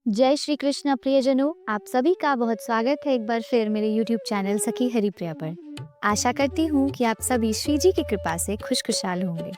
जय श्री कृष्ण प्रियजनों, आप सभी का बहुत स्वागत है एक बार फिर मेरे YouTube चैनल सखी हरिप्रिया पर। आशा करती हूँ कि आप सभी श्री जी की कृपा से खुशखुशाल होंगे।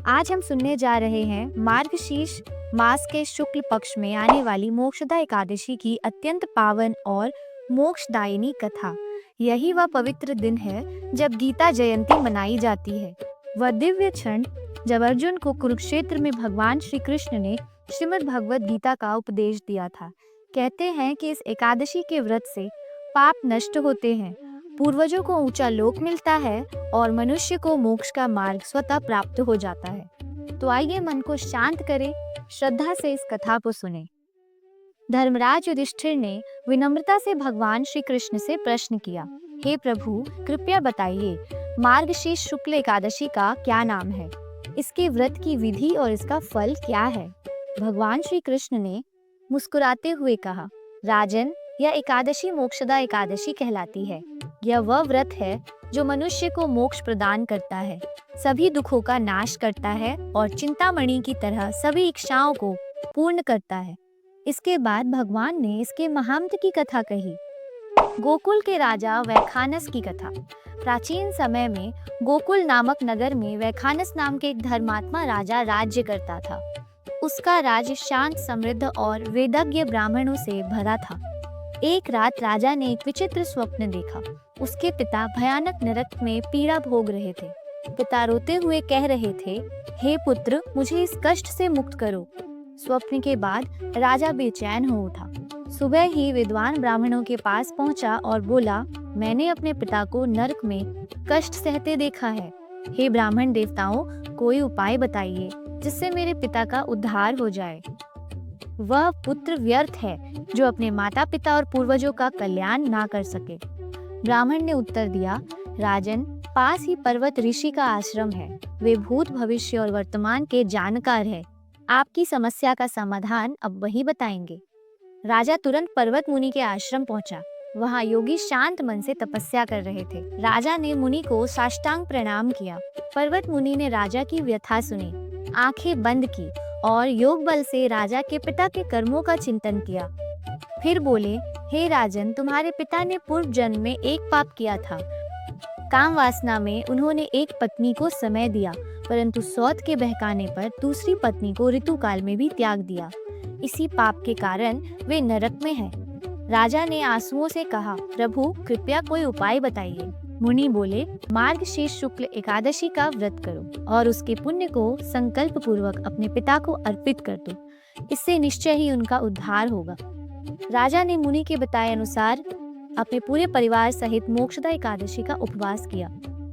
आज हम सुनने जा रहे हैं मार्गशीर्ष मास के शुक्ल पक्ष में आने वाली मोक्षदा एकादशी की अत्यंत पावन और मोक्षदायिनी कथा। यही वह पवित्र दिन है जब गीता जयंती मनाई जाती है। वह दिव्य क्षण जब अर्जुन को कुरुक्षेत्र में भगवान श्री कृष्ण ने श्रीमद् भगवद गीता का उपदेश दिया था। कहते हैं कि इस एकादशी के व्रत से पाप नष्ट होते हैं, पूर्वजों को ऊंचा लोक मिलता है और मनुष्य को मोक्ष का मार्ग स्वतः प्राप्त हो जाता है। तो आइए मन को शांत करें, श्रद्धा से इस कथा को सुने। धर्मराज युधिष्ठिर ने विनम्रता से भगवान श्री कृष्ण से प्रश्न किया, हे प्रभु, कृपया बताइए, मार्गशीर्ष शुक्ल एकादशी का क्या नाम है? इसके व्रत की विधि और इसका फल क्या है? भगवान श्री कृष्ण ने मुस्कुराते हुए कहा, राजन, यह एकादशी मोक्षदा एकादशी कहलाती है। यह वह व्रत है जो मनुष्य को मोक्ष प्रदान करता है, सभी दुखों का नाश करता है और चिंतामणि की तरह सभी इच्छाओं को पूर्ण करता है। इसके बाद भगवान ने इसके महात्म्य की कथा कही। गोकुल के राजा वैखानस की कथा। प्राचीन समय में गोकुल नामक नगर में वैखानस नाम के एक धर्मात्मा राजा राज्य करता था। उसका राज्य शांत, समृद्ध और वेदज्ञ ब्राह्मणों से भरा था। एक रात राजा ने एक विचित्र स्वप्न देखा। उसके पिता भयानक नरक में पीड़ा भोग रहे थे। पिता रोते हुए कह रहे थे, हे पुत्र, मुझे इस कष्ट से मुक्त करो। स्वप्न के बाद राजा बेचैन हो उठा। सुबह ही विद्वान ब्राह्मणों के पास पहुंचा और बोला, मैंने अपने पिता को नरक में कष्ट सहते देखा है। हे ब्राह्मण देवताओं, कोई उपाय बताइए जिससे मेरे पिता का उद्धार हो जाए। वह पुत्र व्यर्थ है जो अपने माता पिता और पूर्वजों का कल्याण ना कर सके। ब्राह्मण ने उत्तर दिया, राजन, पास ही पर्वत ऋषि का आश्रम है। वे भूत, भविष्य और वर्तमान के जानकार है। आपकी समस्या का समाधान अब वही बताएंगे। राजा तुरंत पर्वत मुनि के आश्रम पहुंचा। वहां योगी शांत मन से तपस्या कर रहे थे। राजा ने मुनि को साष्टांग प्रणाम किया। पर्वत मुनि ने राजा की व्यथा सुनी, आंखें बंद की और योग बल से राजा के पिता के कर्मों का चिंतन किया। फिर बोले, हे राजन, तुम्हारे पिता ने पूर्व जन्म में एक पाप किया था। काम वासना में उन्होंने एक पत्नी को समय दिया, परंतु सौत के बहकाने पर दूसरी पत्नी को ऋतुकाल में भी त्याग दिया। इसी पाप के कारण वे नरक में हैं। राजा ने आंसुओं से कहा, प्रभु, कृपया कोई उपाय बताइए। मुनि बोले, मार्गशीर्ष शुक्ल एकादशी का व्रत करो और उसके पुण्य को संकल्प पूर्वक अपने पिता को अर्पित कर दो। इससे निश्चय ही उनका उद्धार होगा। राजा ने मुनि के बताए अनुसार अपने पूरे परिवार सहित मोक्षदा एकादशी का उपवास किया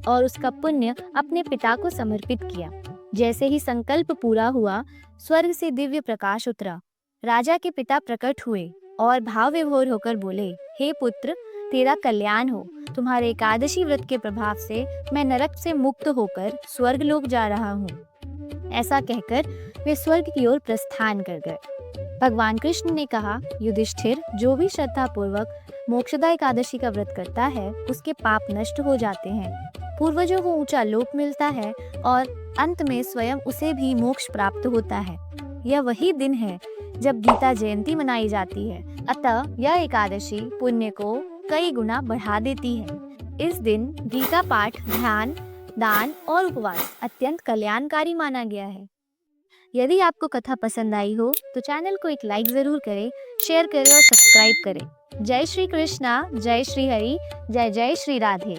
और उसका पुण्य अपने पिता को समर्पित किया। जैसे ही संकल्प पूरा हुआ, स्वर्ग से दिव्य प्रकाश उतरा। राजा के पिता प्रकट हुए और भाव विभोर होकर बोले, हे पुत्र, तेरा कल्याण हो। तुम्हारे एकादशी व्रत के प्रभाव से मैं नरक से मुक्त होकर स्वर्ग लोक जा रहा हूँ। ऐसा कहकर वे स्वर्ग की ओर प्रस्थान कर गए। भगवान कृष्ण ने कहा, युधिष्ठिर, जो भी श्रद्धा पूर्वक मोक्षदा एकादशी का व्रत करता है, उसके पाप नष्ट हो जाते हैं, पूर्वजों को ऊंचा लोक मिलता है और अंत में स्वयं उसे भी मोक्ष प्राप्त होता है। यह वही दिन है जब गीता जयंती मनाई जाती है। अतः यह एकादशी पुण्य को कई गुना बढ़ा देती है। इस दिन गीता पाठ, ध्यान, दान और उपवास अत्यंत कल्याणकारी माना गया है। यदि आपको कथा पसंद आई हो तो चैनल को एक लाइक जरूर करें, शेयर करें और सब्सक्राइब करें। जय श्री कृष्णा, जय श्री हरि, जय जय श्री राधे।